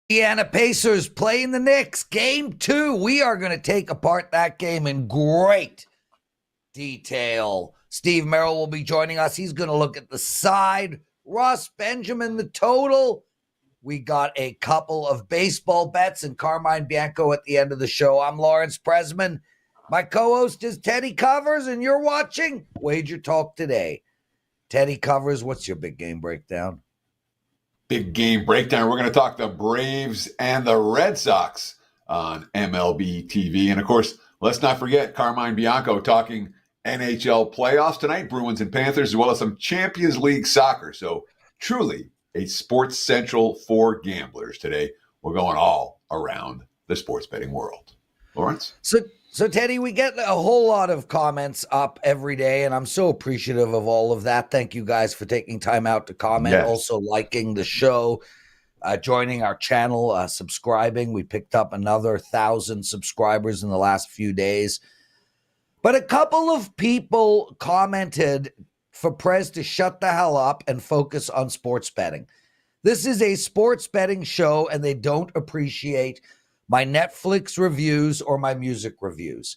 Indiana Pacers playing the Knicks. Game 2. We are going to take apart that game in great detail. Steve Merril will be joining us. He's going to look at the side. Ross Benjamin, the total. We got a couple of baseball bets and Carmine Bianco at the end of the show. I'm Lawrence Presman. My co-host is Teddy Covers, and you're watching WagerTalk Today. Teddy Covers, what's your big game breakdown? Big game breakdown. We're going to talk the Braves and the Red Sox on MLB TV. And, of course, let's not forget Carmine Bianco talking NHL playoffs tonight, Bruins and Panthers, as well as some Champions League soccer. So, truly a sports central for gamblers today. We're going all around the sports betting world. Lawrence? So, Teddy, we get a whole lot of comments up every day, and I'm so appreciative of all of that. Thank you guys for taking time out to comment, Yes. Also liking the show, joining our channel, subscribing. We picked up another 1,000 subscribers in the last few days. But a couple of people commented for Prez to shut the hell up and focus on sports betting. This is a sports betting show, and they don't appreciate my Netflix reviews or my music reviews.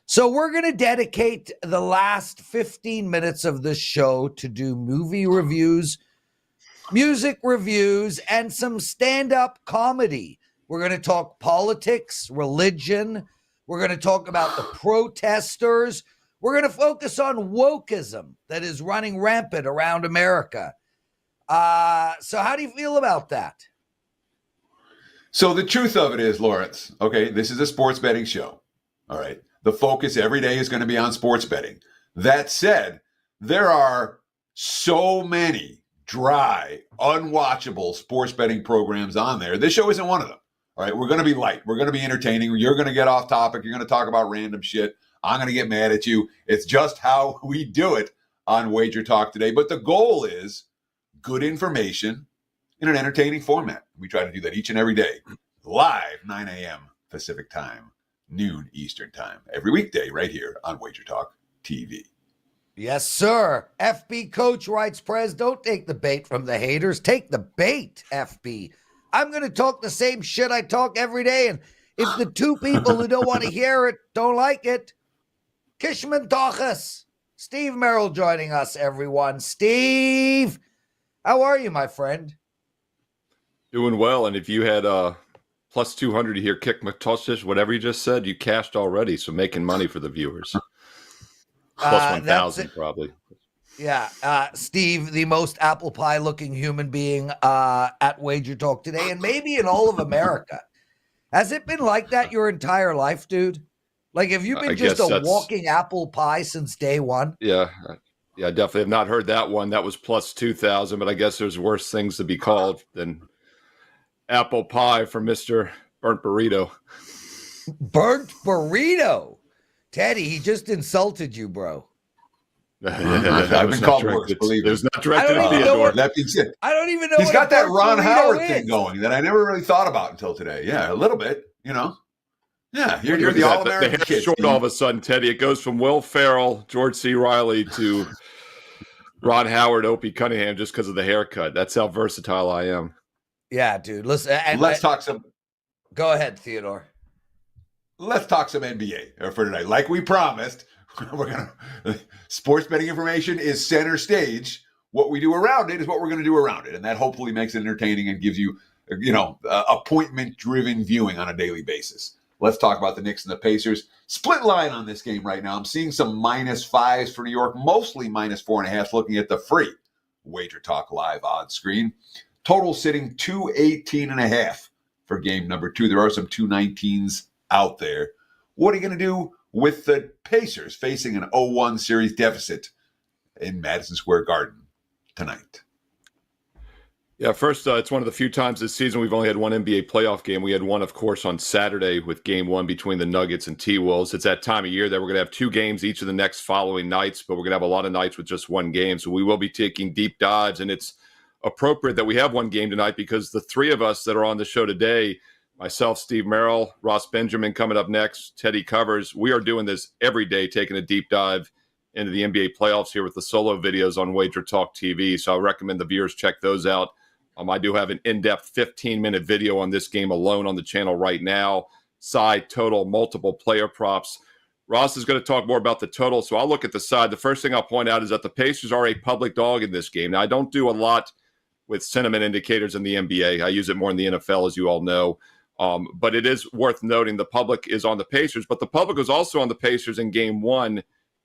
So we're going to dedicate the last 15 minutes of this show to do movie reviews, music reviews, and some stand-up comedy. We're going to talk politics, religion. We're going to talk about the protesters. We're going to focus on wokeism that is running rampant around America. So how do you feel about that? So the truth of it is, Lawrence, okay, this is a sports betting show. All right. The focus every day is going to be on sports betting. That said, there are so many dry, unwatchable sports betting programs on there. This show isn't one of them. All right. We're going to be light. We're going to be entertaining. You're going to get off topic. You're going to talk about random shit. I'm going to get mad at you. It's just how we do it on WagerTalk Today. But the goal is good information in an entertaining format. We try to do that each and every day, live 9 a.m. Pacific time, noon Eastern time, every weekday right here on WagerTalk TV. Yes, sir. FB Coach writes, Prez, don't take the bait from the haters. Take the bait, FB. I'm going to talk the same shit I talk every day, and if the two people who don't want to hear it don't like it, Kishman Tochas. Steve Merril joining us, everyone. Steve, how are you, my friend? Doing well, and if you had plus 200 to hear Kick McToshis, whatever you just said, you cashed already, so making money for the viewers. Plus 1,000 probably. Yeah, Steve, the most apple pie looking human being at WagerTalk Today, and maybe in all of America. Has it been like that your entire life, dude? Like, have you been just a walking apple pie since day one? Yeah, definitely have not heard that one. That was plus 2,000, but I guess there's worse things to be called than apple pie for Mr. Burnt Burrito. Burnt Burrito? Teddy, he just insulted you, bro. I've been called worse, believe me. It was not directed at Theodore. That being said, I don't even know he's got that Ron Howard is. thing going that I never really thought about until today. Yeah, a little bit, you know. Yeah, you're the All-American kid. Short all of a sudden, Teddy. It goes from Will Ferrell, George C. Riley to Ron Howard, Opie Cunningham, just because of the haircut. That's how versatile I am. Yeah, dude. Listen, let's talk some. Go ahead, Theodore. Let's talk some NBA for tonight. Like we promised, sports betting information is center stage. What we do around it is what we're going to do around it, and that hopefully makes it entertaining and gives you, appointment-driven viewing on a daily basis. Let's talk about the Knicks and the Pacers. Split line on this game right now. I'm seeing some -5s for New York, mostly -4.5. Looking at the free WagerTalk Live odds screen. Total sitting 218.5 for game number 2. There are some 219s out there. What are you going to do with the Pacers facing an 0-1 series deficit in Madison Square Garden tonight? Yeah, first, it's one of the few times this season we've only had one NBA playoff game. We had one, of course, on Saturday with game 1 between the Nuggets and T-Wolves. It's that time of year that we're going to have 2 games each of the next following nights, but we're going to have a lot of nights with just one game. So we will be taking deep dives, and it's appropriate that we have one game tonight because the 3 of us that are on the show today, myself, Steve Merril, Ross Benjamin coming up next, Teddy Covers, we are doing this every day, taking a deep dive into the NBA playoffs here with the solo videos on WagerTalk TV. So I recommend the viewers check those out. I do have an in-depth 15-minute video on this game alone on the channel right now. Side, total, multiple player props. Ross is going to talk more about the total, so I'll look at the side. The first thing I'll point out is that the Pacers are a public dog in this game. Now, I don't do a lot with sentiment indicators in the NBA. I use it more in the NFL, as you all know. But it is worth noting the public is on the Pacers, but the public was also on the Pacers in game one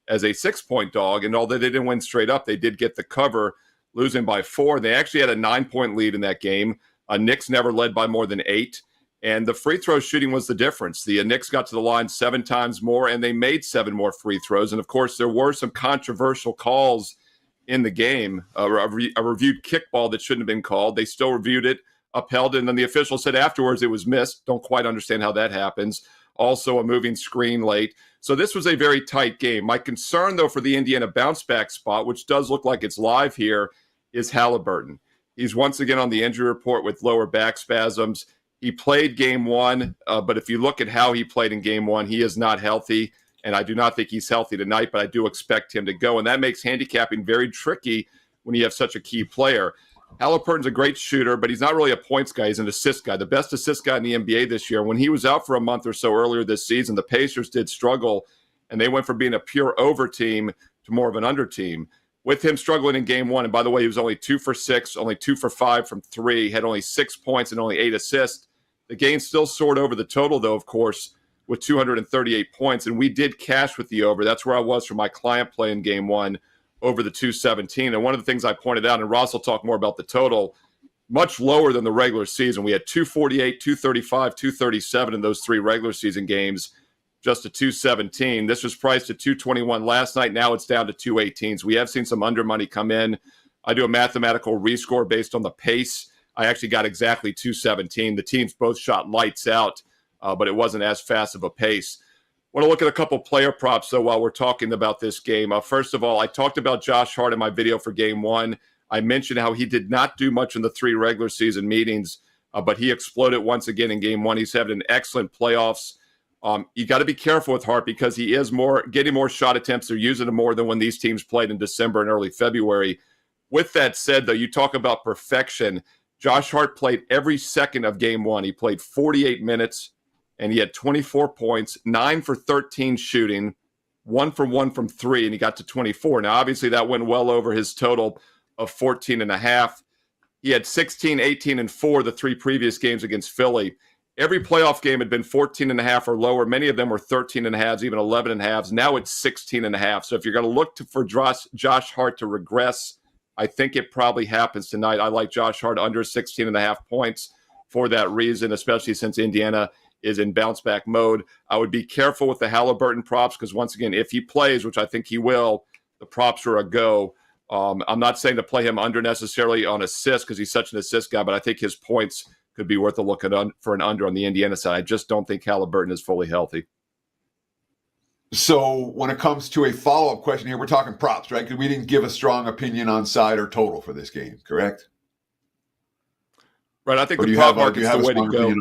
as a 6-point dog. And although they didn't win straight up, they did get the cover, losing by 4. They actually had a 9-point lead in that game. Knicks never led by more than 8. And the free throw shooting was the difference. The Knicks got to the line 7 times more, and they made 7 more free throws. And, of course, there were some controversial calls in the game. A reviewed kickball that shouldn't have been called. They still reviewed it, upheld it, and then the official said afterwards it was missed. Don't quite understand how that happens. Also a moving screen late. So this was a very tight game. My concern, though, for the Indiana bounce-back spot, which does look like it's live here, is Halliburton. He's once again on the injury report with lower back spasms. He played game one, but if you look at how he played in game one, he is not healthy, and I do not think he's healthy tonight, but I do expect him to go, and that makes handicapping very tricky when you have such a key player. Halliburton's a great shooter, but he's not really a points guy. He's an assist guy, the best assist guy in the NBA this year. When he was out for a month or so earlier this season, the Pacers did struggle, and they went from being a pure over team to more of an under team. With him struggling in game one, and by the way, he was only 2 for 6, only 2 for 5 from 3, had only 6 points and only 8 assists. The game still soared over the total, though, of course, with 238 points, and we did cash with the over. That's where I was for my client play in game one, over the 217. And one of the things I pointed out, and Ross will talk more about the total, much lower than the regular season. We had 248, 235, 237 in those 3 regular season games, just a 217. This was priced at 221 last night. Now it's down to 218. So we have seen some under money come in. I do a mathematical rescore based on the pace. I actually got exactly 217. The teams both shot lights out, but it wasn't as fast of a pace. I want to look at a couple player props, though, while we're talking about this game. First of all, I talked about Josh Hart in my video for game one. I mentioned how he did not do much in the 3 regular season meetings, but he exploded once again in game one. He's having an excellent playoffs. You got to be careful with Hart because he is getting more shot attempts. They're using him more than when these teams played in December and early February. With that said, though, you talk about perfection. Josh Hart played every second of game one. He played 48 minutes, and he had 24 points, 9 for 13 shooting, 1 for 1 from 3, and he got to 24. Now, obviously, that went well over his total of 14.5. He had 16, 18, and 4 the 3 previous games against Philly. Every playoff game had been 14.5 or lower. Many of them were 13.5s, even 11.5s. Now it's 16.5. So if you're going to look for Josh Hart to regress, I think it probably happens tonight. I like Josh Hart under 16.5 points for that reason, especially since Indiana is in bounce-back mode. I would be careful with the Halliburton props because, once again, if he plays, which I think he will, the props are a go. I'm not saying to play him under necessarily on assists because he's such an assist guy, but I think his points could be worth a look at for an under on the Indiana side. I just don't think Halliburton is fully healthy. So when it comes to a follow-up question here, we're talking props, right? Because we didn't give a strong opinion on side or total for this game, correct? Right. I think the prop market's the way to go.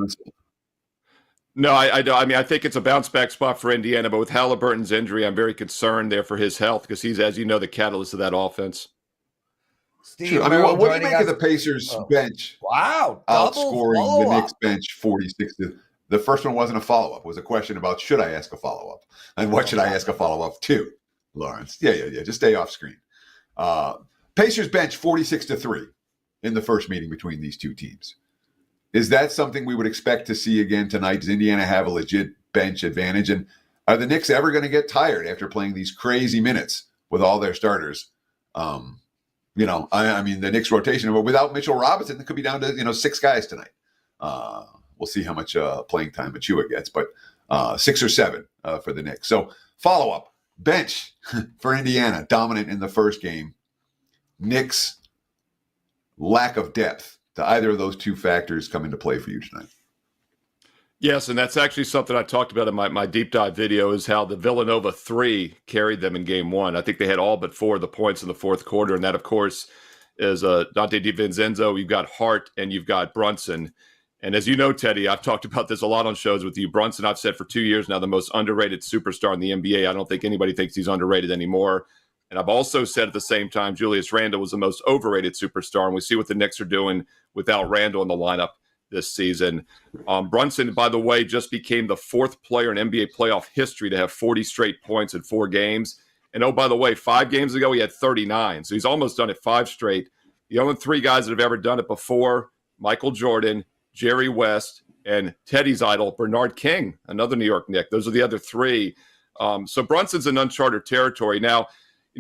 No, I don't. I mean, I think it's a bounce-back spot for Indiana, but with Halliburton's injury, I'm very concerned there for his health because he's, as you know, the catalyst of that offense. Steve, sure. I mean, what do you make of the Pacers bench? Wow. Outscoring the Knicks bench 46 to. The first one wasn't a follow-up. It was a question about should I ask a follow-up? And what should I ask a follow-up to, Lawrence? Yeah. Just stay off screen. Pacers bench 46-3 in the first meeting between these two teams. Is that something we would expect to see again tonight? Does Indiana have a legit bench advantage? And are the Knicks ever going to get tired after playing these crazy minutes with all their starters? I mean, the Knicks rotation, but without Mitchell Robinson, it could be down to, 6 guys tonight. We'll see how much playing time Achua gets, but 6 or 7 for the Knicks. So follow-up, bench for Indiana, dominant in the first game. Knicks, lack of depth. Do either of those 2 factors come into play for you tonight? Yes, and that's actually something I talked about in my deep dive video is how the Villanova 3 carried them in game 1. I think they had all but 4 of the points in the fourth quarter, and that, of course, is Dante DiVincenzo. You've got Hart, and you've got Brunson. And as you know, Teddy, I've talked about this a lot on shows with you. Brunson, I've said for 2 years now, the most underrated superstar in the NBA. I don't think anybody thinks he's underrated anymore. And I've also said at the same time, Julius Randle was the most overrated superstar. And we see what the Knicks are doing without Randall in the lineup this season. Brunson, by the way, just became the 4th player in NBA playoff history to have 40 straight points in 4 games. And oh, by the way, 5 games ago, he had 39. So he's almost done it 5 straight. The only 3 guys that have ever done it before, Michael Jordan, Jerry West, and Teddy's idol, Bernard King, another New York Knick. Those are the other 3. So Brunson's in uncharted territory. Now,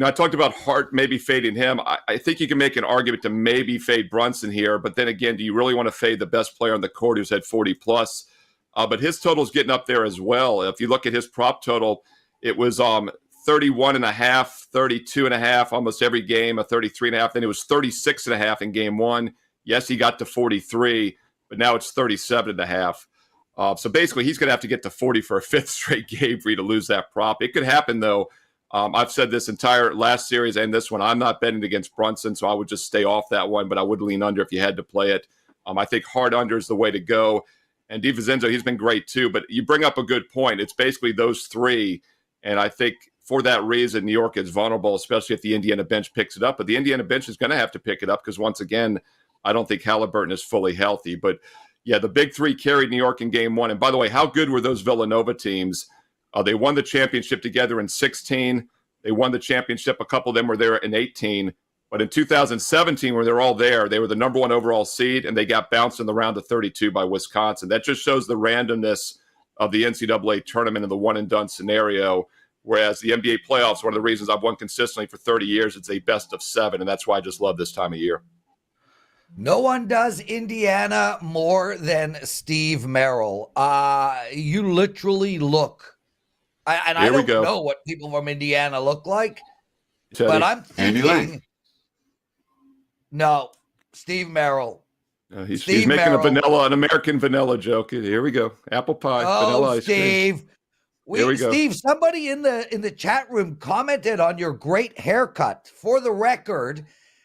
I talked about Hart maybe fading him. I think you can make an argument to maybe fade Brunson here, but then again, do you really want to fade the best player on the court who's had 40+? But his total's getting up there as well. If you look at his prop total, it was 31.5, 32.5 almost every game, a 33.5. Then it was 36.5 in game 1. Yes, he got to 43, but now it's 37.5. So basically, he's going to have to get to 40 for a 5th straight game for you to lose that prop. It could happen, though. I've said this entire last series and this one, I'm not betting against Brunson, so I would just stay off that one, but I would lean under if you had to play it. I think hard under is the way to go. And DiVincenzo, he's been great too, but you bring up a good point. It's basically those 3, and I think for that reason, New York is vulnerable, especially if the Indiana bench picks it up. But the Indiana bench is going to have to pick it up because, once again, I don't think Halliburton is fully healthy. But yeah, the big 3 carried New York in game 1. And by the way, how good were those Villanova teams? They won the championship together in 16. They won the championship. A couple of them were there in 18. But in 2017, when they're all there, they were the number 1 overall seed, and they got bounced in the round of 32 by Wisconsin. That just shows the randomness of the NCAA tournament and the one-and-done scenario, whereas the NBA playoffs, one of the reasons I've won consistently for 30 years, it's a best of 7, and that's why I just love this time of year. No one does Indiana more than Steve Merril. You literally look, I don't know what people from Indiana look like, Teddy. but I'm Andy thinking, Lang. no, Steve Merril. He's making an American vanilla joke. Here we go. Apple pie, vanilla ice Steve. cream. Here we go. Steve, somebody in the chat room commented on your great haircut. For the record,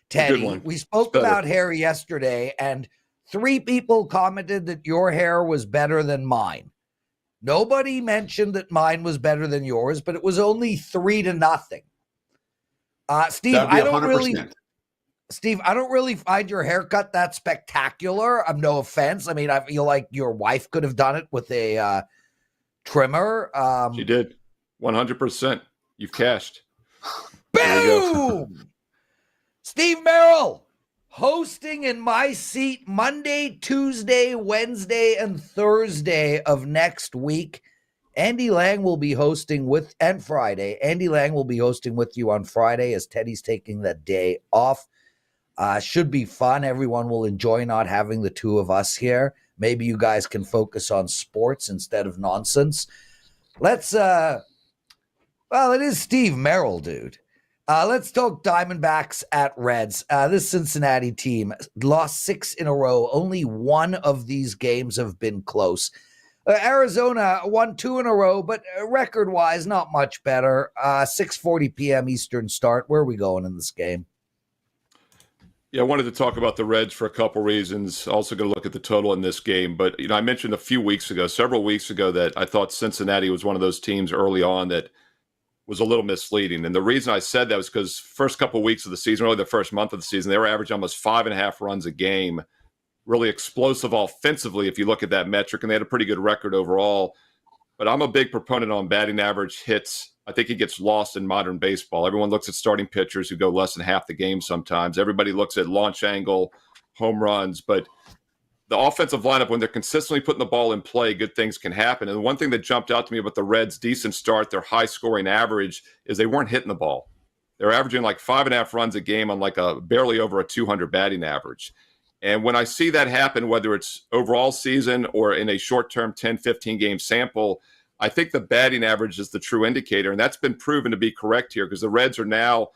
Teddy, we spoke about hair yesterday, and 3 people commented that your hair was better than mine. Nobody mentioned that mine was better than yours, but it was only 3-0. Steve, I don't really find your haircut that spectacular. No offense. I mean, I feel like your wife could have done it with a trimmer. She did. 100%. You've cashed. Boom! Steve Merril hosting in my seat Monday, Tuesday, Wednesday, and Thursday of next week. Andy Lang will be hosting and Friday. Andy Lang will be hosting with you on Friday as Teddy's taking that day off. Should be fun. Everyone will enjoy not having the 2 of us here. Maybe you guys can focus on sports instead of nonsense. It is Steve Merril, dude. Let's talk Diamondbacks at Reds. This Cincinnati team lost 6 in a row. Only 1 of these games have been close. Arizona won 2 in a row, but record-wise, not much better. 6:40 p.m. Eastern start. Where are we going in this game? Yeah, I wanted to talk about the Reds for a couple reasons. Also going to look at the total in this game. But, I mentioned several weeks ago, that I thought Cincinnati was one of those teams early on that was a little misleading. And the reason I said that was because first couple of weeks of the season, really the first month of the season, they were averaging almost 5.5 runs a game. Really explosive offensively if you look at that metric, and they had a pretty good record overall. But I'm a big proponent on batting average, hits. I think it gets lost in modern baseball. Everyone looks at starting pitchers who go less than half the game sometimes. Everybody looks at launch angle, home runs. But the offensive lineup, when they're consistently putting the ball in play, good things can happen. And the one thing that jumped out to me about the Reds' decent start, their high-scoring average, is they weren't hitting the ball. They're averaging like 5.5 runs a game on like a barely over a 200 batting average. And when I see that happen, whether it's overall season or in a short-term 10, 15-game sample, I think the batting average is the true indicator. And that's been proven to be correct here because the Reds are now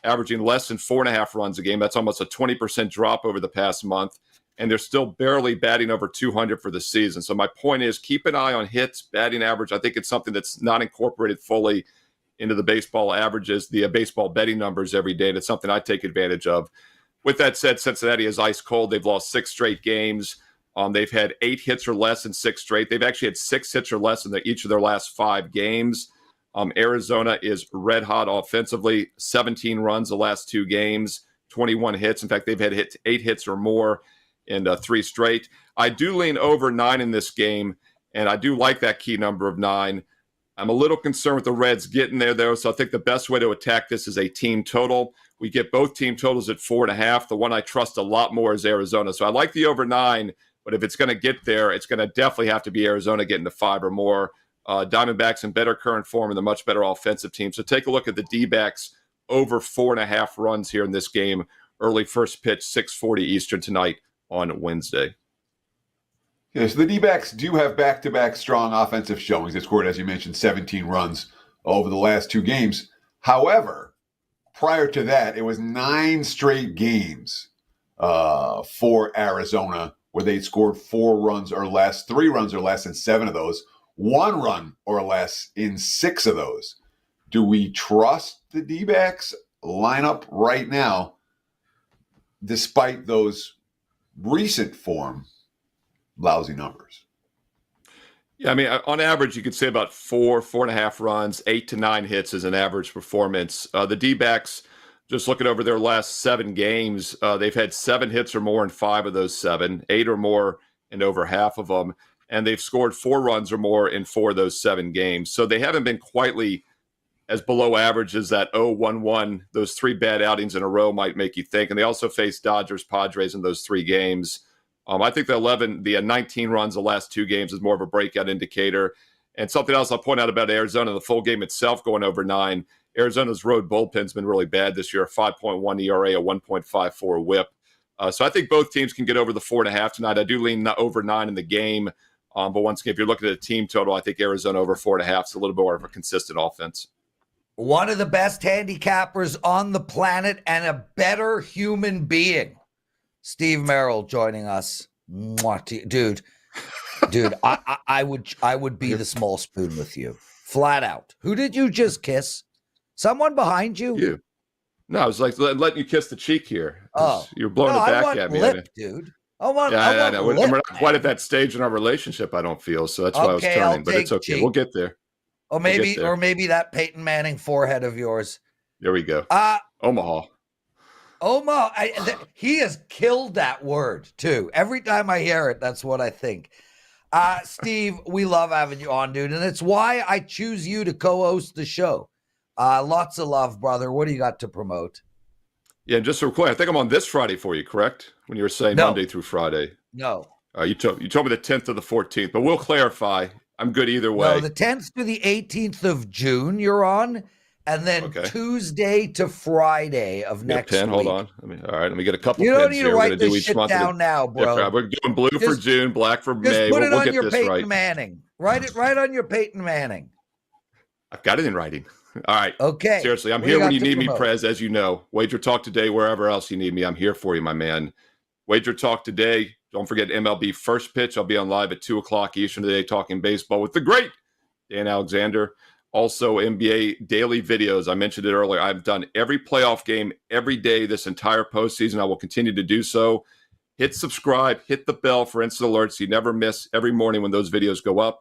averaging less than 4.5 runs a game. That's almost a 20% drop over the past month. And they're still barely batting over 200 for the season. So my point is, keep an eye on hits, batting average. I think it's something that's not incorporated fully into the baseball averages, the baseball betting numbers every day. And it's something I take advantage of. With that said, Cincinnati is ice cold. They've lost 6 straight games. They've had 8 hits or less in 6 straight. They've actually had 6 hits or less in each of their last 5 games. Arizona is red hot offensively, 17 runs the last 2 games, 21 hits. In fact, they've had 8 hits or more. in 3 straight. I do lean over 9 in this game, and I do like that key number of 9. I'm a little concerned with the Reds getting there, though, so I think the best way to attack this is a team total. We get both team totals at 4.5. The one I trust a lot more is Arizona. So I like the over 9, but if it's going to get there, it's going to definitely have to be Arizona getting to 5 or more. Diamondbacks in better current form and a much better offensive team. So take a look at the D-backs over 4.5 runs here in this game. Early first pitch, 6:40 Eastern tonight on Wednesday. Yeah, so the D-backs do have back-to-back strong offensive showings. They scored, as you mentioned, 17 runs over the last 2 games. However, prior to that, it was 9 straight games for Arizona where they scored 4 runs or less, 3 runs or less in 7 of those, 1 run or less in 6 of those. Do we trust the D-backs lineup right now, despite those recent form lousy numbers? Yeah, I mean, on average, you could say about 4.5 runs, 8 to 9 hits is an average performance. The D-backs, just looking over their last 7 games, they've had 7 hits or more in 5 of those 7, 8 or more in over half of them, and they've scored 4 runs or more in 4 of those 7 games. So they haven't been quietly as below average as that 0-1-1. Those 3 bad outings in a row might make you think. And they also faced Dodgers, Padres in those 3 games. I think the 19 runs the last 2 games is more of a breakout indicator. And something else I'll point out about Arizona, the full game itself going over 9. Arizona's road bullpen's been really bad this year, a 5.1 ERA, a 1.54 whip. So I think both teams can get over the 4.5 tonight. I do lean over 9 in the game. But once again, if you're looking at a team total, I think Arizona over 4.5 is a little bit more of a consistent offense. One of the best handicappers on the planet and a better human being. Steve Merril joining us. Dude, I would be the small spoon with you. Flat out. Who did you just kiss? Someone behind you? You. No, I was like letting you kiss the cheek here. Oh. You're blowing it back at me. Lip, dude. I want We're lip, not quite at that stage in our relationship, I don't feel. So that's why I was turning. But it's okay. cheek. We'll get there. Or maybe that Peyton Manning forehead of yours. There we go. Omaha. He has killed that word, too. Every time I hear it, that's what I think. Steve, we love having you on, dude. And it's why I choose you to co-host the show. Lots of love, brother. What do you got to promote? Yeah, just real quick, I think I'm on this Friday for you, correct? When you were saying Monday through Friday. No. You told me the 10th or the 14th, but we'll clarify. I'm good either way. No, the 10th to the 18th of June you're on, and then Tuesday to Friday of next week. Hold on. All right, let me get a couple You pins don't need here. to write this shit down now, bro. Yeah, we're doing blue for June, black for May. Just put it we'll on get your this Peyton right. Manning. Write it right on your Peyton Manning. I've got it in writing. All right. Okay. Seriously, I'm here when you need me, Prez, as you know. Wager Talk Today, wherever else you need me, I'm here for you, my man. Wager Talk Today. Don't forget MLB First Pitch. I'll be on live at 2 o'clock Eastern today talking baseball with the great Dan Alexander. Also, NBA daily videos. I mentioned it earlier. I've done every playoff game every day this entire postseason. I will continue to do so. Hit subscribe, hit the bell for instant alerts so you never miss every morning when those videos go up.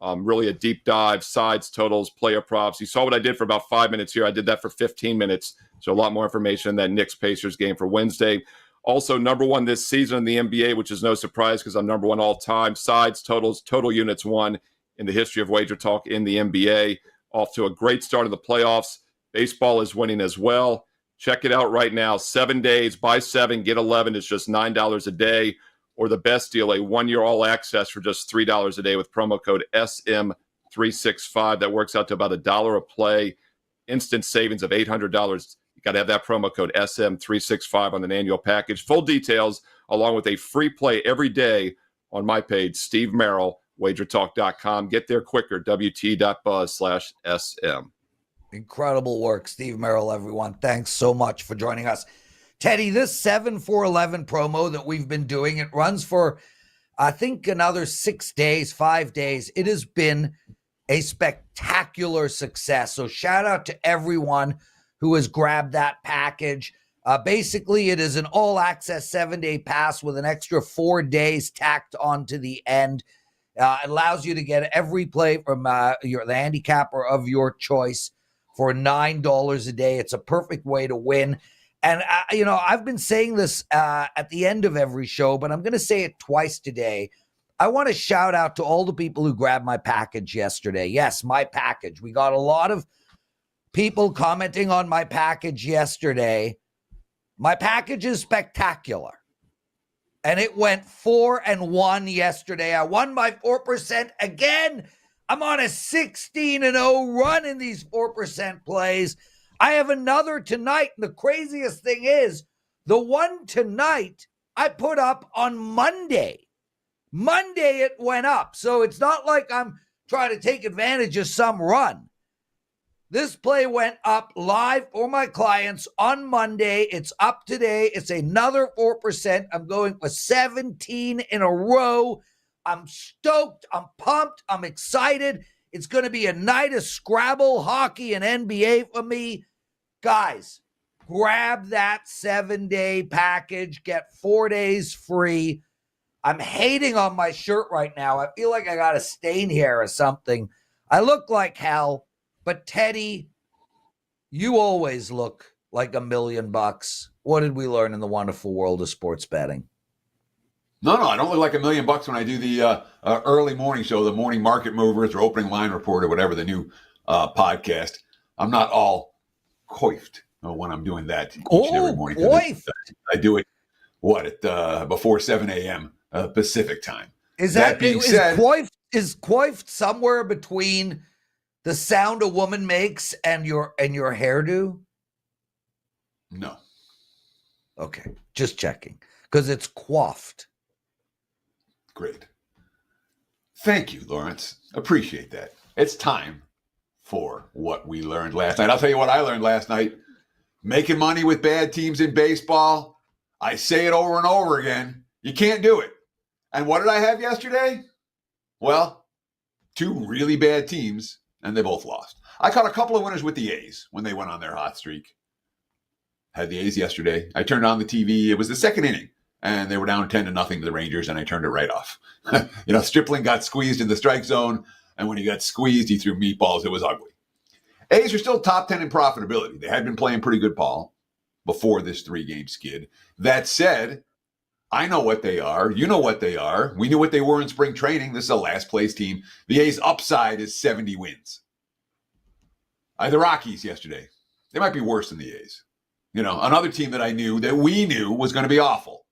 Really a deep dive, sides, totals, player props. You saw what I did for about 5 minutes here. I did that for 15 minutes. So a lot more information in that Knicks-Pacers game for Wednesday. Also, number 1 this season in the NBA, which is no surprise because I'm number 1 all time. Sides, totals, total units won in the history of Wager Talk in the NBA. Off to a great start of the playoffs. Baseball is winning as well. Check it out right now. 7 days, buy 7, get 11. It's just $9 a day. Or the best deal, a 1-year all access for just $3 a day with promo code SM365. That works out to about $1 a play. Instant savings of $800. You got to have that promo code SM365 on an annual package. Full details along with a free play every day on my page, Steve Merril, WagerTalk.com. Get there quicker, WT.buzz/SM. Incredible work, Steve Merril, everyone. Thanks so much for joining us. Teddy, this 7-4-11 promo that we've been doing, it runs for, I think, another 6 days, 5 days. It has been a spectacular success. So shout out to everyone who has grabbed that package. Basically, it is an all-access 7-day pass with an extra 4 days tacked onto the end. It allows you to get every play from the handicapper of your choice for $9 a day. It's a perfect way to win. And, I've been saying this at the end of every show, but I'm going to say it twice today. I want to shout out to all the people who grabbed my package yesterday. Yes, my package. We got a lot of people commenting on my package yesterday. My package is spectacular. And it went 4-1 yesterday. I won my 4% again. I'm on a 16-0 run in these 4% plays. I have another tonight. And the craziest thing is, the one tonight I put up on Monday. Monday it went up. So it's not like I'm trying to take advantage of some run. This play went up live for my clients on Monday. It's up today. It's another 4%. I'm going for 17 in a row. I'm stoked. I'm pumped. I'm excited. It's going to be a night of Scrabble, hockey, and NBA for me. Guys, grab that 7-day package. Get 4 days free. I'm hating on my shirt right now. I feel like I got a stain here or something. I look like hell, but Teddy, you always look like $1 million. What did we learn in the wonderful world of sports betting? No, I don't look like $1 million when I do the early morning show, the Morning Market Movers or Opening Line Report or whatever, the new podcast. I'm not all coiffed when I'm doing that each and every morning. Coiffed. I do it, before 7 a.m. Pacific time. Is coiffed somewhere between the sound a woman makes and your hairdo? No. Okay, just checking. Because it's coiffed. Great. Thank you, Lawrence. Appreciate that. It's time for what we learned last night. I'll tell you what I learned last night. Making money with bad teams in baseball. I say it over and over again. You can't do it. And what did I have yesterday? Well, 2 really bad teams, and they both lost. I caught a couple of winners with the A's when they went on their hot streak. Had the A's yesterday. I turned on the TV. It was the second inning, and they were down 10-0 to the Rangers, and I turned it right off. Stripling got squeezed in the strike zone, and when he got squeezed, he threw meatballs. It was ugly. A's are still top 10 in profitability. They had been playing pretty good ball before this 3-game skid. That said, I know what they are. You know what they are. We knew what they were in spring training. This is a last place team. The A's upside is 70 wins. The Rockies yesterday, they might be worse than the A's. Another team that we knew was going to be awful.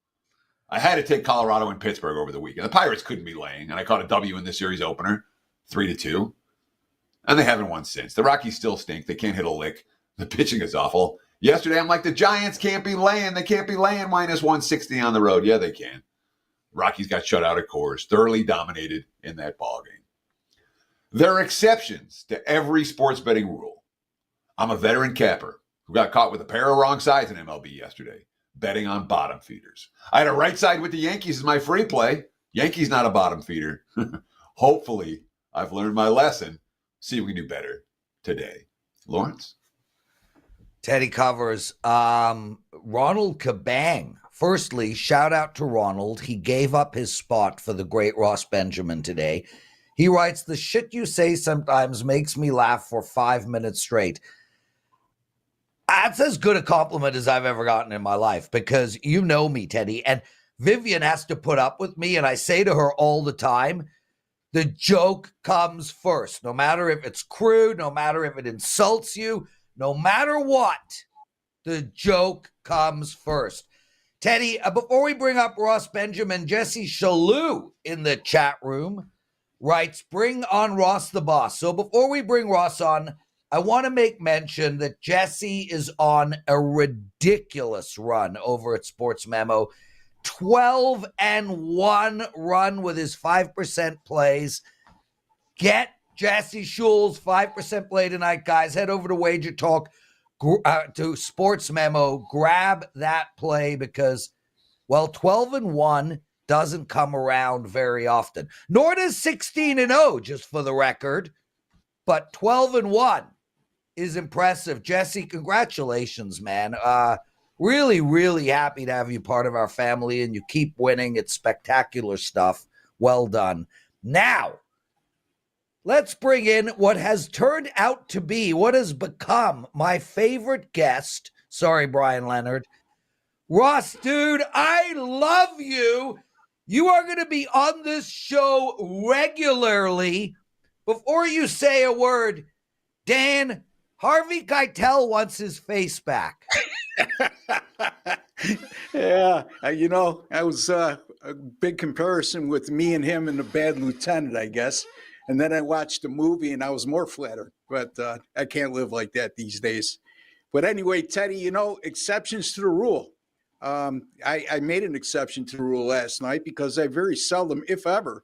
I had to take Colorado and Pittsburgh over the weekend. The Pirates couldn't be laying, and I caught a W in the series opener, 3-2. And they haven't won since. The Rockies still stink. They can't hit a lick. The pitching is awful. Yesterday, I'm like, the Giants can't be laying. They can't be laying minus 160 on the road. Yeah, they can. Rockies got shut out of Coors, thoroughly dominated in that ballgame. There are exceptions to every sports betting rule. I'm a veteran capper who got caught with a pair of wrong sides in MLB yesterday, betting on bottom feeders. I had a right side with the Yankees as my free play. Yankees not a bottom feeder. Hopefully, I've learned my lesson. See if we can do better today. Lawrence? Teddy covers. Ronald Kabang. Firstly, shout out to Ronald. He gave up his spot for the great Ross Benjamin today. He writes, the shit you say sometimes makes me laugh for 5 minutes straight. That's as good a compliment as I've ever gotten in my life because you know me, Teddy. And Vivian has to put up with me. And I say to her all the time, the joke comes first. No matter if it's crude, no matter if it insults you, no matter what, the joke comes first. Teddy, before we bring up Ross Benjamin, Jesse Shalou in the chat room writes, bring on Ross the boss. So before we bring Ross on, I want to make mention that Jesse is on a ridiculous run over at Sports Memo. 12-1 run with his 5% plays. Get Jesse Shule's 5% play tonight, guys. Head over to WagerTalk, to Sports Memo. Grab that play because, 12-1 doesn't come around very often. Nor does 16-0, just for the record. But 12-1 is impressive. Jesse, congratulations, man. Really, really happy to have you part of our family, and you keep winning. It's spectacular stuff. Well done. Now, let's bring in what has turned out to be, what has become my favorite guest Sorry, Brian Leonard. Ross, dude, I love you. You are going to be on this show regularly. Before you say a word, Dan, Harvey Keitel wants his face back. Yeah, that was a big comparison with me and him in The Bad Lieutenant, I guess. And then I watched the movie and I was more flattered. But I can't live like that these days. But anyway, Teddy, exceptions to the rule. I made an exception to the rule last night because I very seldom, if ever,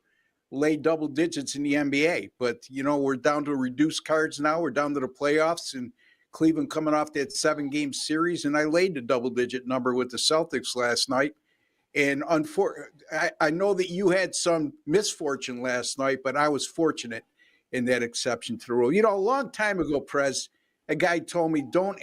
lay double digits in the NBA. But, we're down to reduced cards now. We're down to the playoffs and Cleveland coming off that 7-game series. And I laid the double-digit number with the Celtics last night. And I know that you had some misfortune last night, but I was fortunate in that exception to the rule. A long time ago, Prez, a guy told me, don't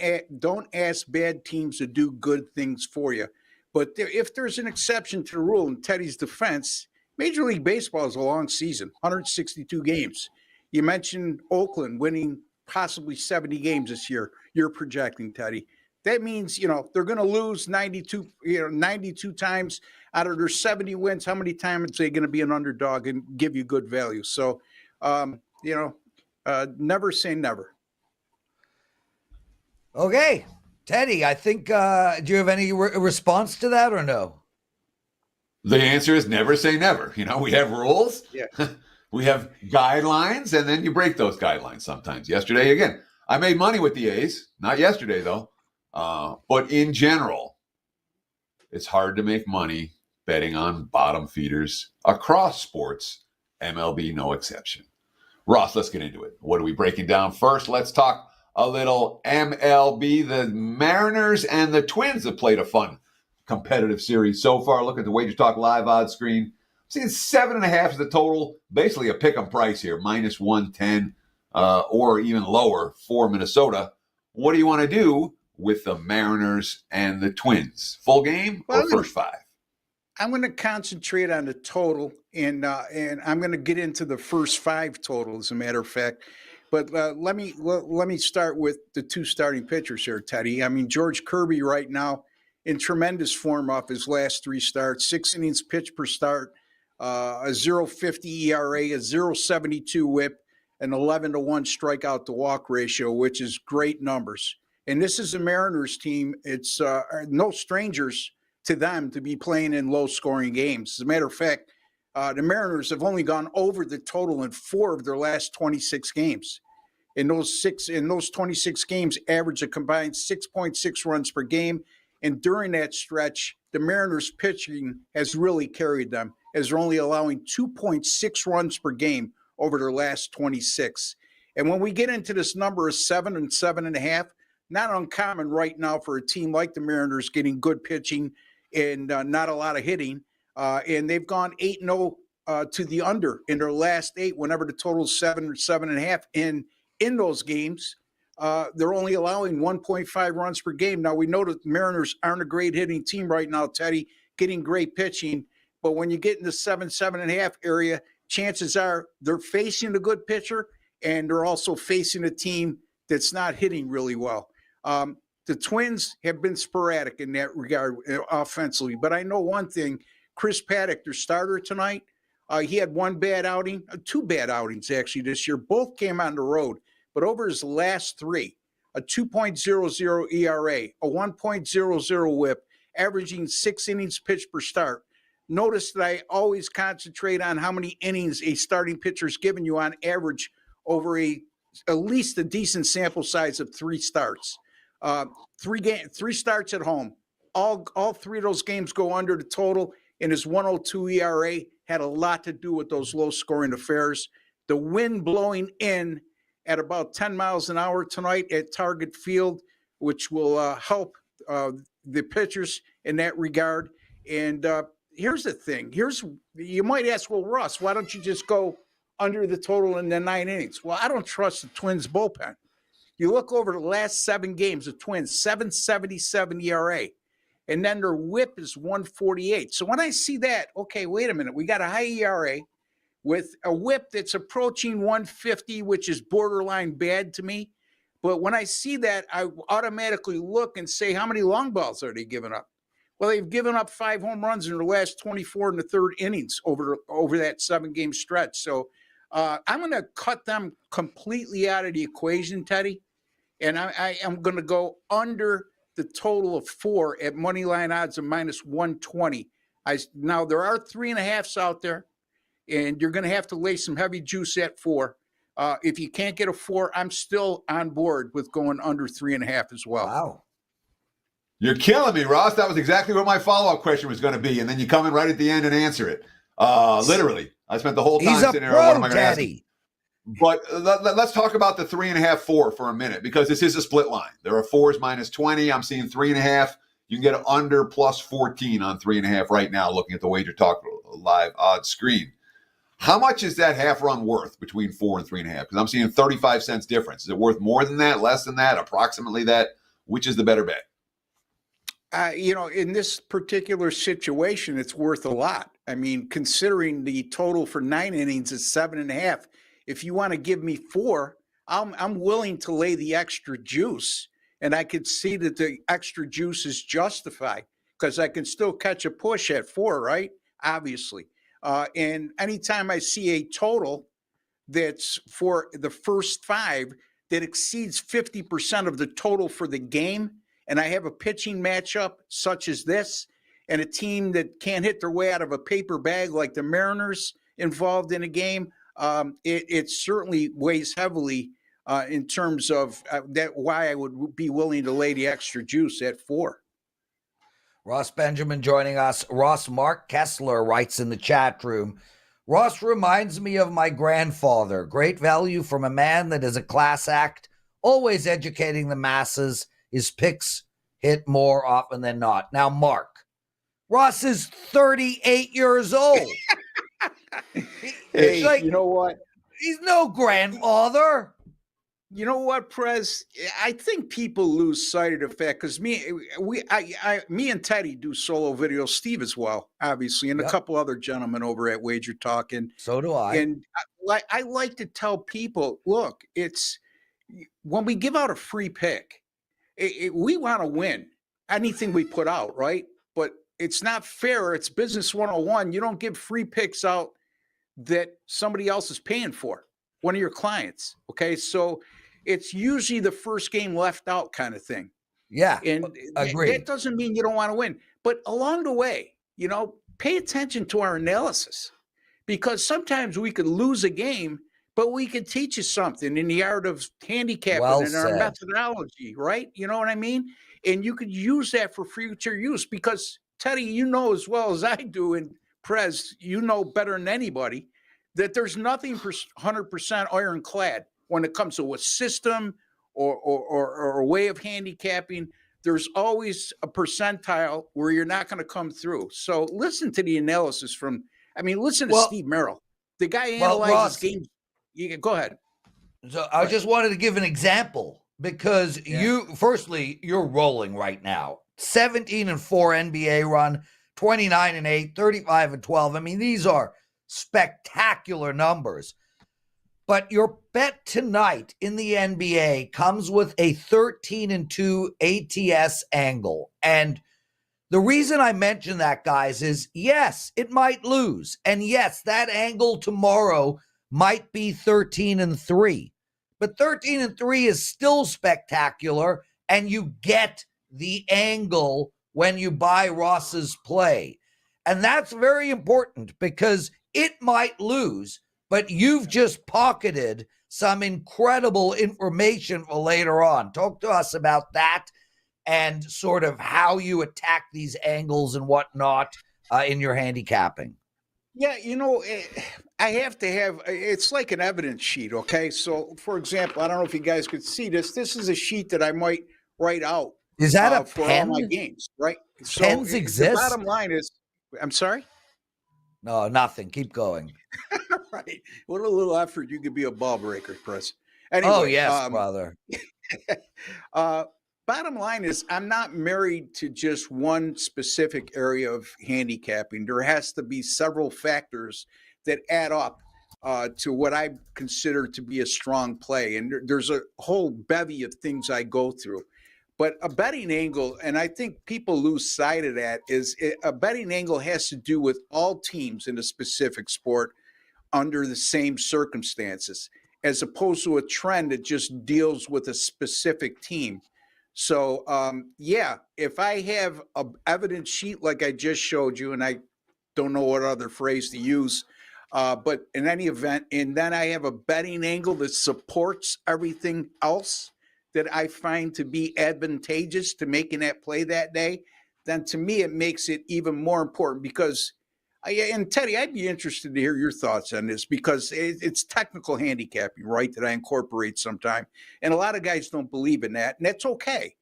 ask bad teams to do good things for you. But if there's an exception to the rule, in Teddy's defense, Major League Baseball is a long season, 162 games. You mentioned Oakland winning possibly 70 games this year. You're projecting, Teddy. That means, they're going to lose 92 times out of their 70 wins. How many times are they going to be an underdog and give you good value? So, never say never. Okay. Teddy, I think, do you have any response to that or no? The answer is never say never. We have rules. Yeah. We have guidelines, and then you break those guidelines sometimes. Yesterday, again, I made money with the A's. Not yesterday, though. But in general, it's hard to make money betting on bottom feeders across sports, MLB no exception. Ross, let's get into it. What are we breaking down first? Let's talk a little MLB. The Mariners and the Twins have played a fun competitive series so far. Look at the WagerTalk live odds screen. I'm seeing 7.5 is the total. Basically a pick'em price here, minus 110 or even lower for Minnesota. What do you want to do with the Mariners and the Twins? Full game or first 5? I'm going to concentrate on the total, and I'm going to get into the first 5 total, as a matter of fact. But let me start with the 2 starting pitchers here, Teddy. I mean, George Kirby right now in tremendous form off his last 3 starts, 6 innings pitched per start, a 0.50 ERA, a 0.72 WHIP, an 11-1 strikeout to walk ratio, which is great numbers. And this is a Mariners team. It's no strangers to them to be playing in low-scoring games. As a matter of fact, the Mariners have only gone over the total in 4 of their last 26 games. In those 26 games, average a combined 6.6 runs per game. And during that stretch, the Mariners pitching has really carried them, as they're only allowing 2.6 runs per game over their last 26. And when we get into this number of 7 and 7.5, not uncommon right now for a team like the Mariners getting good pitching and not a lot of hitting. And they've gone 8-0 to the under in their last 8, whenever the total is 7 or 7.5. And in those games, they're only allowing 1.5 runs per game. Now, we know that the Mariners aren't a great hitting team right now, Teddy, getting great pitching. But when you get in the 7.5 area, chances are they're facing a good pitcher, and they're also facing a team that's not hitting really well. The Twins have been sporadic in that regard offensively. But I know one thing, Chris Paddock, their starter tonight, he had 1 bad outing, 2 bad outings actually this year. Both came on the road. But over his last 3, a 2.00 ERA, a 1.00 WHIP, averaging 6 innings pitched per start. Notice that I always concentrate on how many innings a starting pitcher is giving you on average over at least a decent sample size of 3 starts. 3 starts at home. All 3 of those games go under the total, and his 1.02 ERA had a lot to do with those low-scoring affairs. The wind blowing in at about 10 miles an hour tonight at Target Field, which will help the pitchers in that regard. And here's the thing. You might ask, well, Russ, why don't you just go under the total in the 9 innings? Well, I don't trust the Twins bullpen. You look over the last 7 games, the Twins, 7.77 ERA. And then their WHIP is 1.48. So when I see that, okay, wait a minute. We got a high ERA with a WHIP that's approaching 150, which is borderline bad to me. But when I see that, I automatically look and say, how many long balls are they giving up? Well, they've given up 5 home runs in the last 24 and the third innings over that 7-game stretch. So I'm going to cut them completely out of the equation, Teddy. And I am going to go under the total of 4 at money line odds of -120. Now, there are 3.5s out there, and you're going to have to lay some heavy juice at 4. If you can't get a 4, I'm still on board with going under 3.5 as well. Wow. You're killing me, Ross. That was exactly what my follow-up question was going to be, and then you come in right at the end and answer it. Literally, I spent the whole time sitting there. What am I going to ask? But let's talk about the 3.5, 4 for a minute, because this is a split line. There are 4s -20. I'm seeing 3.5. You can get under +14 on 3.5 right now, looking at the WagerTalk live odds screen. How much is that half run worth between 4 and 3.5? Because I'm seeing 35 cents difference. Is it worth more than that, less than that, approximately that? Which is the better bet? In this particular situation, it's worth a lot. I mean, considering the total for 9 innings is 7.5. If you want to give me 4, I'm willing to lay the extra juice, and I could see that the extra juice is justified because I can still catch a push at 4, right? Obviously. And anytime I see a total that's for the first 5 that exceeds 50% of the total for the game, and I have a pitching matchup such as this, and a team that can't hit their way out of a paper bag like the Mariners involved in a game, it certainly weighs heavily in terms of that. Why I would be willing to lay the extra juice at 4. Ross Benjamin joining us. Ross, Mark Kessler writes in the chat room, Ross reminds me of my grandfather. Great value from a man that is a class act, always educating the masses. His picks hit more often than not. Now, Mark, Ross is 38 years old. Hey, you know what? He's no grandfather. You know what, Prez? I think people lose sight of the fact because me and Teddy do solo videos. Steve as well, obviously, and a couple other gentlemen over at WagerTalk, and so do I. And I like to tell people, look, it's when we give out a free pick, we want to win anything we put out, right? But it's not fair. It's business 101. You don't give free picks out that somebody else is paying for, one of your clients. Okay, so it's usually the first game left out kind of thing. Yeah, and agreed. That doesn't mean you don't want to win, but along the way, pay attention to our analysis, because sometimes we could lose a game, but we could teach you something in the art of handicapping and our methodology, right? You know what I mean? And you could use that for future use, because Teddy, you know as well as I do, and Prez, you know better than anybody, that there's nothing 100% ironclad when it comes to a system or a way of handicapping. There's always a percentile where you're not going to come through. So listen to the analysis listen to Steve Merril. The guy analyzes Ross, games. Go ahead. So I just wanted to give an example, because you're rolling right now. 17-4 NBA run, 29-8, 35-12. I mean, these are spectacular numbers. But your bet tonight in the NBA comes with a 13-2 ATS angle. And the reason I mention that, guys, is yes, it might lose. And yes, that angle tomorrow might be 13-3. But 13-3 is still spectacular, and you get the angle when you buy Ross's play. And that's very important, because it might lose, but you've just pocketed some incredible information for later on. Talk to us about that and sort of how you attack these angles and whatnot in your handicapping. Yeah, I have to have, it's like an evidence sheet, okay? So, for example, I don't know if you guys could see this. This is a sheet that I might write out. Is that a for pen? all my games, right? So Pens exist? The bottom line is, I'm sorry? No, nothing. Keep going. Right. What a little effort. You could be a ball breaker, Chris. Anyway, oh, yes, brother. Bottom line is, I'm not married to just one specific area of handicapping. There has to be several factors that add up to what I consider to be a strong play. And there's a whole bevy of things I go through. But a betting angle, and I think people lose sight of that, is a betting angle has to do with all teams in a specific sport under the same circumstances, as opposed to a trend that just deals with a specific team. So, if I have an evidence sheet like I just showed you, and I don't know what other phrase to use, but in any event, and then I have a betting angle that supports everything else that I find to be advantageous to making that play that day, then to me it makes it even more important because, and Teddy, I'd be interested to hear your thoughts on this because it's technical handicapping, right, that I incorporate sometime. And a lot of guys don't believe in that, and that's okay.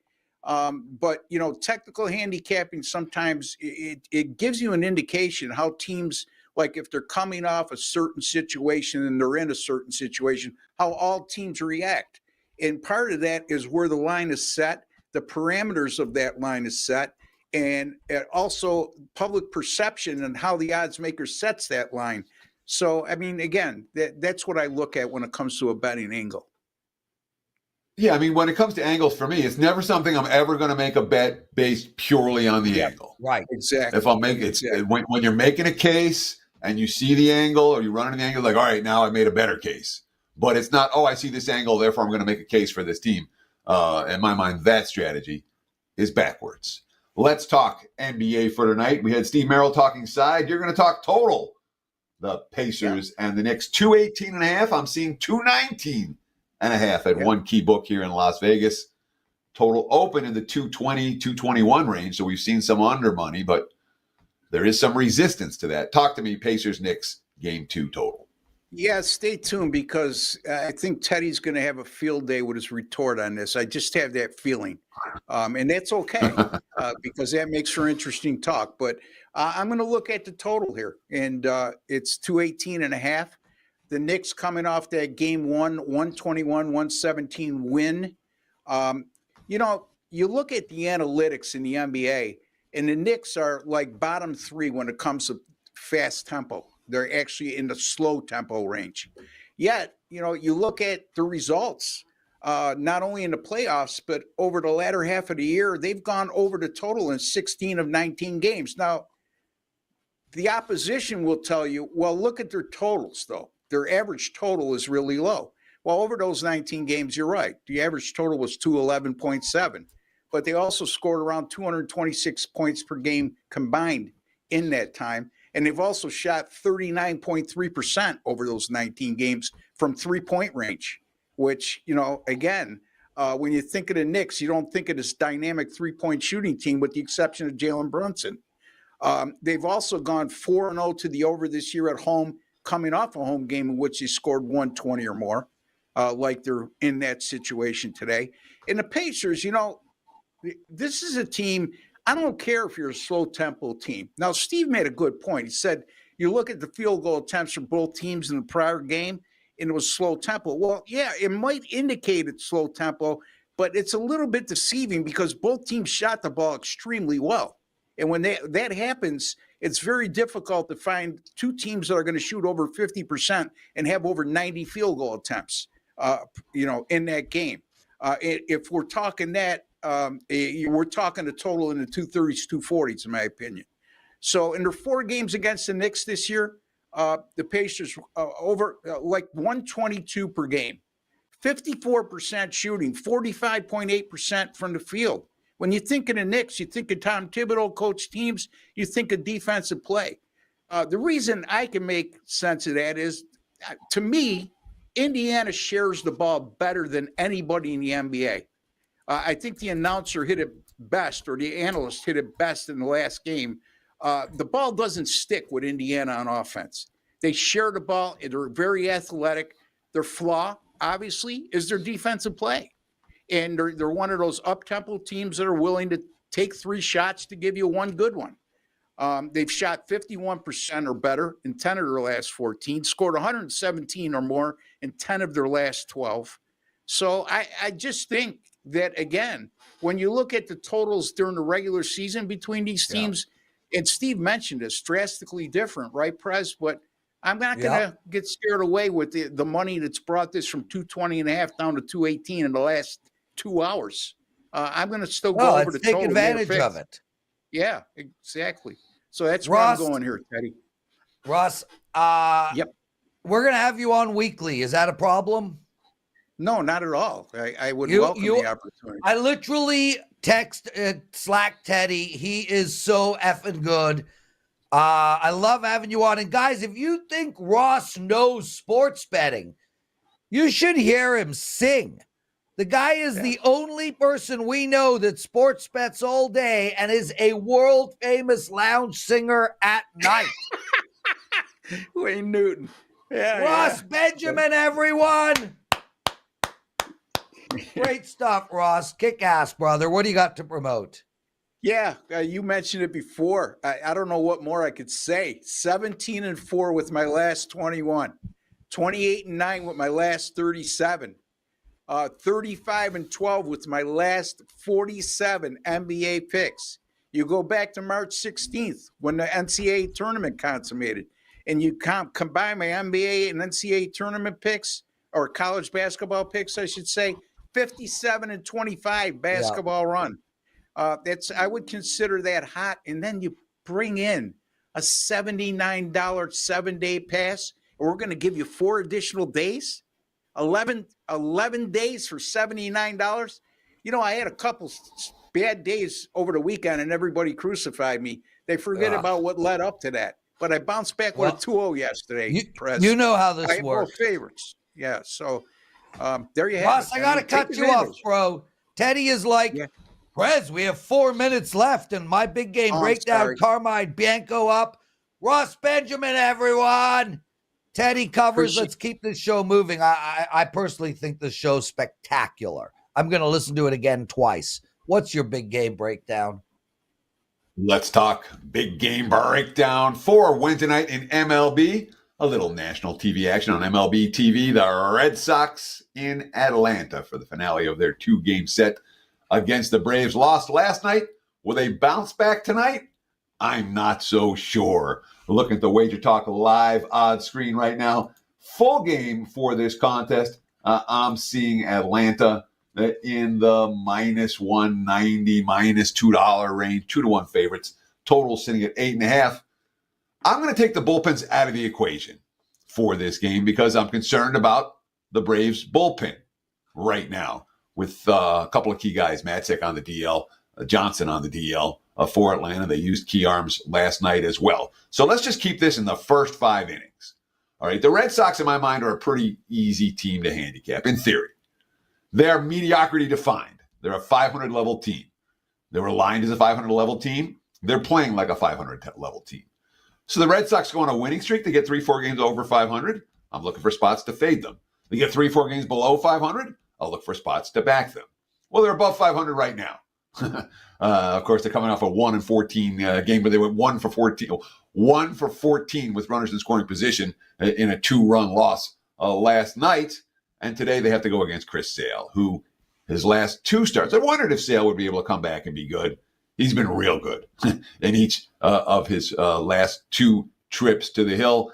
But, technical handicapping, sometimes it gives you an indication how teams, like if they're coming off a certain situation and they're in a certain situation, how all teams react. And part of that is where the line is set, the parameters of that line is set, and also public perception and how the odds maker sets that line. So, I mean, again, that's what I look at when it comes to a betting angle. Yeah, I mean, when it comes to angles for me, it's never something I'm ever going to make a bet based purely on the angle. Right. Exactly. If I'm making it, when you're making a case and you see the angle or you're running the angle, like, all right, now I made a better case. But it's not, I see this angle, therefore I'm going to make a case for this team. In my mind, that strategy is backwards. Let's talk NBA for tonight. We had Steve Merril talking side. You're going to talk total. The Pacers and the Knicks, 218.5. I'm seeing 219.5 at one key book here in Las Vegas. Total open in the 220, 221 range. So we've seen some under money, but there is some resistance to that. Talk to me, Pacers, Knicks, game 2 total. Yeah, stay tuned because I think Teddy's going to have a field day with his retort on this. I just have that feeling. And that's okay because that makes for interesting talk. But I'm going to look at the total here, and it's 218.5. The Knicks coming off that game 121-117 win. You look at the analytics in the NBA, and the Knicks are like bottom 3 when it comes to fast tempo. They're actually in the slow tempo range. Yet, you look at the results, not only in the playoffs, but over the latter half of the year, they've gone over the total in 16 of 19 games. Now, the opposition will tell you, well, look at their totals, though. Their average total is really low. Well, over those 19 games, you're right. The average total was 211.7, but they also scored around 226 points per game combined in that time. And they've also shot 39.3% over those 19 games from three-point range, which, again, when you think of the Knicks, you don't think of this dynamic three-point shooting team with the exception of Jalen Brunson. They've also gone 4-0 to the over this year at home, coming off a home game in which they scored 120 or more, like they're in that situation today. And the Pacers, this is a team – I don't care if you're a slow-tempo team. Now, Steve made a good point. He said, you look at the field goal attempts for both teams in the prior game, and it was slow tempo. Well, yeah, it might indicate it's slow tempo, but it's a little bit deceiving because both teams shot the ball extremely well. And when that happens, it's very difficult to find two teams that are going to shoot over 50% and have over 90 field goal attempts, in that game. If we're talking that, we're talking a total in the 230s, 240s, in my opinion. So in their 4 games against the Knicks this year, the Pacers over like 122 per game, 54% shooting, 45.8% from the field. When you think of the Knicks, you think of Tom Thibodeau coach teams, you think of defensive play. The reason I can make sense of that is, to me, Indiana shares the ball better than anybody in the NBA. I think the announcer hit it best, or the analyst hit it best in the last game. The ball doesn't stick with Indiana on offense. They share the ball. They're very athletic. Their flaw, obviously, is their defensive play. And they're one of those up-tempo teams that are willing to take 3 shots to give you one good one. They've shot 51% or better in 10 of their last 14, scored 117 or more in 10 of their last 12. So I just think that, again, when you look at the totals during the regular season between these teams, and Steve mentioned it's drastically different, right, Prez? But I'm not going to get scared away with the money that's brought this from 220.5 down to 218 in the last 2 hours. I'm going to still go over the take total. advantage of it. Yeah, exactly. So that's where I'm going here, Teddy. Ross, yep. We're going to have you on weekly. Is that a problem? No, not at all. I would welcome the opportunity. I literally text Slack Teddy. He is so effing good. I love having you on. And guys, if you think Ross knows sports betting, you should hear him sing. The guy is the only person we know that sports bets all day and is a world famous lounge singer at night. Wayne Newton. Yeah, Ross Benjamin, everyone. Great stuff, Ross. Kick ass, brother. What do you got to promote? Yeah, you mentioned it before. I don't know what more I could say. 17-4 with my last 21. 28-9 with my last 37. 35-12 with my last 47 NBA picks. You go back to March 16th when the NCAA tournament consummated, and you combine my NBA and NCAA tournament picks, or college basketball picks, I should say, 57-25 basketball run. I would consider that hot. And then you bring in a $79 7-day pass, and we're going to give you 4 additional days, 11 days for $79. You know, I had a couple bad days over the weekend, and everybody crucified me. They forget about what led up to that. But I bounced back with a 2-0 yesterday, Prez. You know how this works. Favorites. Yeah, so there you have Ross, I got to cut you off, bro. Teddy is like, Prez, we have 4 minutes left, and my big game breakdown, Carmine Bianco up. Ross Benjamin, everyone. Teddy covers. Let's keep this show moving. I personally think this show's spectacular. I'm going to listen to it again twice. What's your big game breakdown? Let's talk big game breakdown for Wednesday night in MLB. A little national TV action on MLB TV. The Red Sox in Atlanta for the finale of their 2-game set against the Braves. Lost last night. Will they bounce back tonight? I'm not so sure. We're looking at the WagerTalk live odds screen right now. Full game for this contest. I'm seeing Atlanta in the minus 190, minus $2 range, 2-1 favorites. Total sitting at 8.5. I'm going to take the bullpens out of the equation for this game because I'm concerned about the Braves bullpen right now with a couple of key guys, Matzik on the DL, Johnson on the DL for Atlanta. They used key arms last night as well. So let's just keep this in the first 5 innings. All right, the Red Sox in my mind are a pretty easy team to handicap in theory. They're mediocrity defined. They're a 500 level team. They were aligned as a 500 level team. They're playing like a 500 level team. So the Red Sox go on a winning streak. They get 3-4 games over 500. I'm looking for spots to fade them. They get 3-4 games below 500. I'll look for spots to back them. Well, they're above 500 right now. Of course, they're coming off a 1-14 game where they went 1 for 14 with runners in scoring position in a 2-run loss last night. And today they have to go against Chris Sale, who his last 2 starts. I wondered if Sale would be able to come back and be good. He's been real good in each of his last 2 trips to the hill.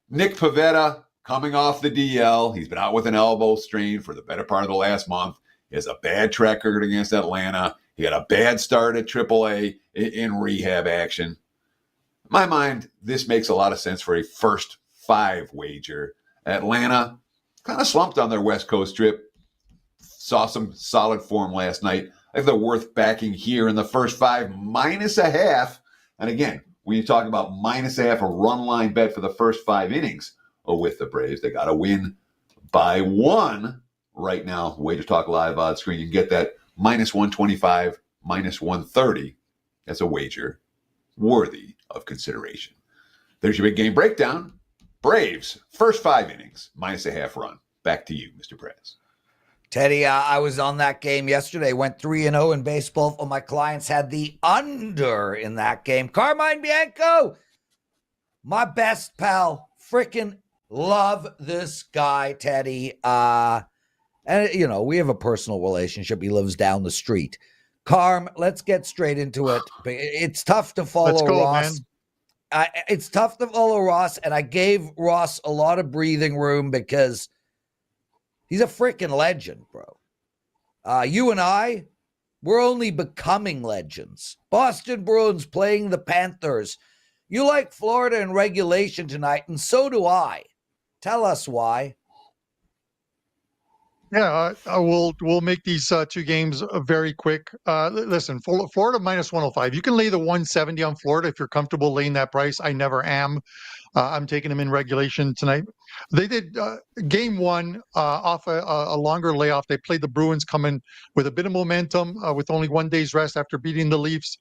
Nick Pivetta coming off the DL. He's been out with an elbow strain for the better part of the last month. He has a bad track record against Atlanta. He had a bad start at AAA in rehab action. In my mind, this makes a lot of sense for a first 5 wager. Atlanta kind of slumped on their West Coast trip. Saw some solid form last night. I think they're worth backing here in the first 5, -0.5. And again, when you talk about -0.5, a run line bet for the first 5 innings with the Braves, they got to win by 1 right now. WagerTalk live odds screen. You can get that -125, -130 as a wager worthy of consideration. There's your big game breakdown. Braves, first 5 innings, -0.5 run. Back to you, Mr. Prez. Teddy, I was on that game yesterday, went 3-0 in baseball. All my clients had the under in that game. Carmine Bianco, my best pal, freaking love this guy, Teddy. And, you know, we have a personal relationship. He lives down the street. Carm, let's get straight into it. It's tough to follow Let's go, Ross. man. It's tough to follow Ross, and I gave Ross a lot of breathing room because he's a freaking legend, bro. You and I, we're only becoming legends. Boston Bruins playing the Panthers. You like Florida in regulation tonight, and so do I. Tell us why. Yeah, we'll make these two games very quick. Listen, Florida minus 105. You can lay the 170 on Florida if you're comfortable laying that price. I never am. I'm taking them in regulation tonight. They did game one off a longer layoff. They played the Bruins coming with a bit of momentum with only 1 day's rest after beating the Leafs.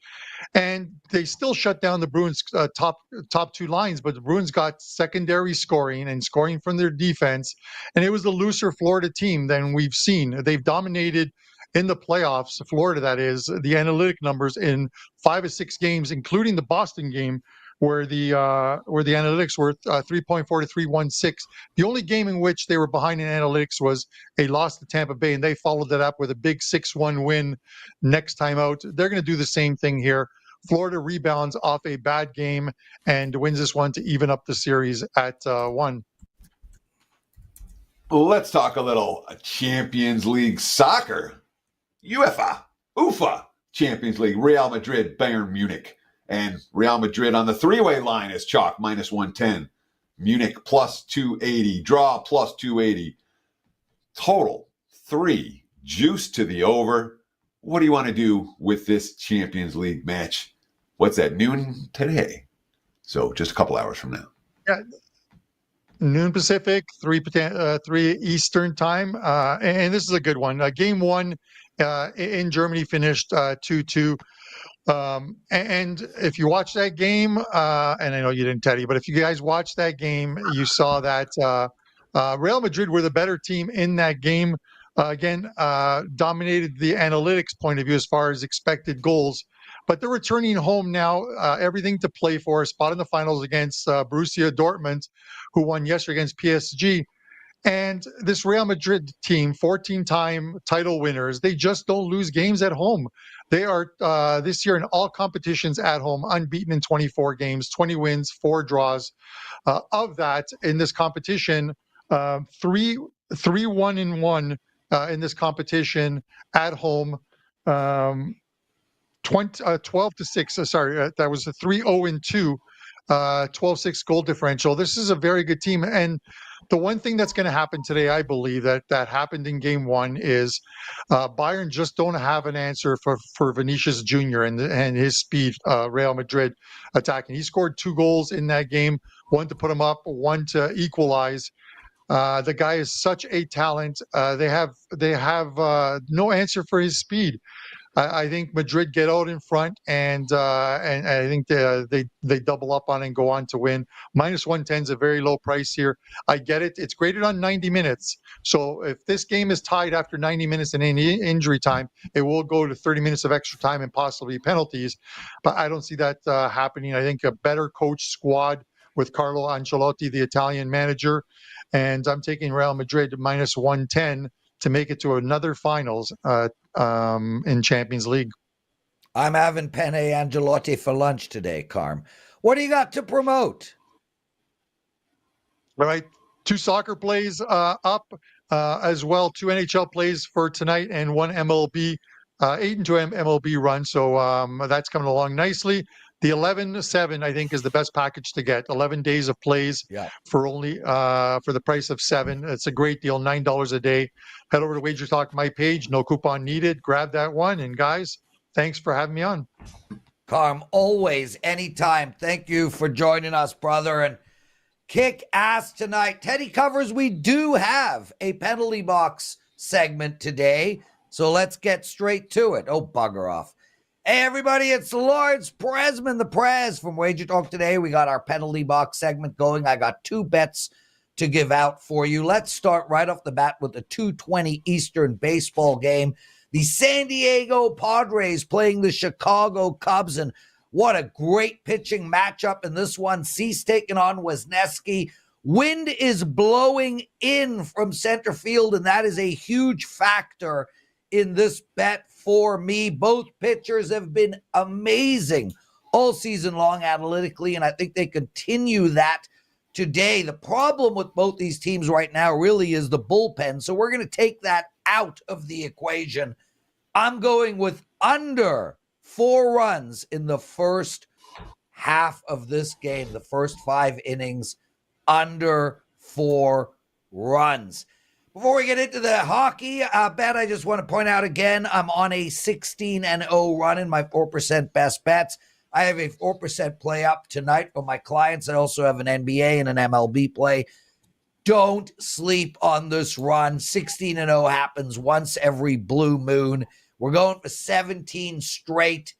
And they still shut down the Bruins' top two lines, but the Bruins got secondary scoring and scoring from their defense. And it was a looser Florida team than we've seen. They've dominated in the playoffs, Florida, that is, the analytic numbers in 5 of 6 games, including the Boston game, where the analytics were 3.4 to 3.16. The only game in which they were behind in analytics was a loss to Tampa Bay, and they followed that up with a big 6-1 win next time out. They're going to do the same thing here. Florida rebounds off a bad game and wins this one to even up the series at 1. Let's talk a little Champions League soccer. UEFA Champions League, Real Madrid, Bayern Munich. And Real Madrid on the three-way line is chalk, minus 110. Munich plus 280. Draw plus 280. Total 3. Juice to the over. What do you want to do with this Champions League match? What's that, noon today? So just a couple hours from now. Yeah, noon Pacific, 3 Eastern time. And this is a good one. Game one in Germany finished 2-2. And if you watch that game, and I know you didn't, Teddy, but if you guys watched that game, you saw that Real Madrid were the better team in that game. Again, dominated the analytics point of view as far as expected goals. But they're returning home now, everything to play for, a spot in the finals against Borussia Dortmund, who won yesterday against PSG. And this Real Madrid team, 14-time title winners, they just don't lose games at home. They are this year in all competitions at home, unbeaten in 24 games, 20 wins, 4 draws. Of that, in this competition, 3-1-1 in this competition at home. 12-6. That was a 3-0-2. 12-6 goal differential. This is a very good team. And the one thing that's going to happen today, I believe, that happened in game one is Bayern just don't have an answer for Vinicius Jr. and his speed, Real Madrid attacking. He scored 2 goals in that game, one to put him up, one to equalize. The guy is such a talent. They have no answer for his speed. I think Madrid get out in front, and I think they double up on it and go on to win. Minus 110 is a very low price here. I get it. It's graded on 90 minutes. So if this game is tied after 90 minutes and any injury time, it will go to 30 minutes of extra time and possibly penalties. But I don't see that happening. I think a better coach squad with Carlo Ancelotti, the Italian manager, and I'm taking Real Madrid minus 110 to make it to another finals in Champions League. I'm having Penne Angelotti for lunch today, Carm. What do you got to promote? All right. 2 soccer plays up as well. 2 NHL plays for tonight and 1 MLB, 8-2 MLB run. So that's coming along nicely. The 11-7, I think, is the best package to get. 11 days of plays for only for the price of 7. It's a great deal, $9 a day. Head over to WagerTalk, my page. No coupon needed. Grab that one. And guys, thanks for having me on. Carm, always, anytime. Thank you for joining us, brother. And kick ass tonight. Teddy covers, we do have a penalty box segment today. So let's get straight to it. Oh, bugger off. Hey, everybody, it's Lawrence Presman, the Prez from WagerTalk Today. We got our penalty box segment going. I got 2 bets to give out for you. Let's start right off the bat with the 2:20 Eastern baseball game. The San Diego Padres playing the Chicago Cubs, and what a great pitching matchup in this one. Cease taking on Wisniewski. Wind is blowing in from center field, and that is a huge factor in this bet for me. Both pitchers have been amazing all season long analytically, and I think they continue that today. The problem with both these teams right now really is the bullpen, so we're going to take that out of the equation. I'm going with under 4 runs in the first half of this game, the first 5 innings, under 4 runs. Before we get into the hockey bet, I just want to point out again, I'm on a 16-0 run in my 4% best bets. I have a 4% play up tonight for my clients. I also have an NBA and an MLB play. Don't sleep on this run. 16-0 happens once every blue moon. We're going for 17 straight.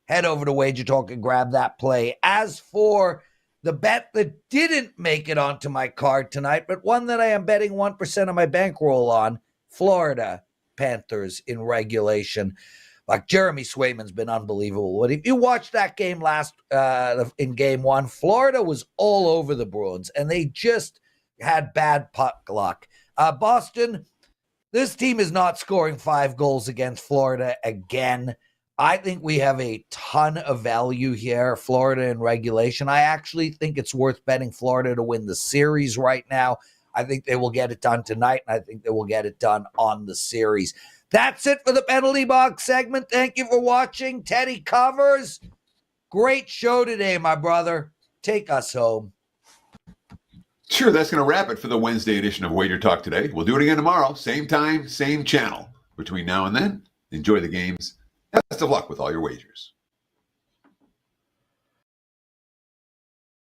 Head over to WagerTalk and grab that play. As for the bet that didn't make it onto my card tonight, but one that I am betting 1% of my bankroll on, Florida Panthers in regulation. Like, Jeremy Swayman's been unbelievable. But if you watched that game in game 1, Florida was all over the Bruins, and they just had bad puck luck. Boston, this team is not scoring 5 goals against Florida again. I think we have a ton of value here, Florida in regulation. I actually think it's worth betting Florida to win the series right now. I think they will get it done tonight, and I think they will get it done on the series. That's it for the penalty box segment. Thank you for watching. Teddy covers. Great show today, my brother. Take us home. Sure, that's going to wrap it for the Wednesday edition of Wager Talk Today. We'll do it again tomorrow. Same time, same channel. Between now and then, enjoy the games. Best of luck with all your wagers.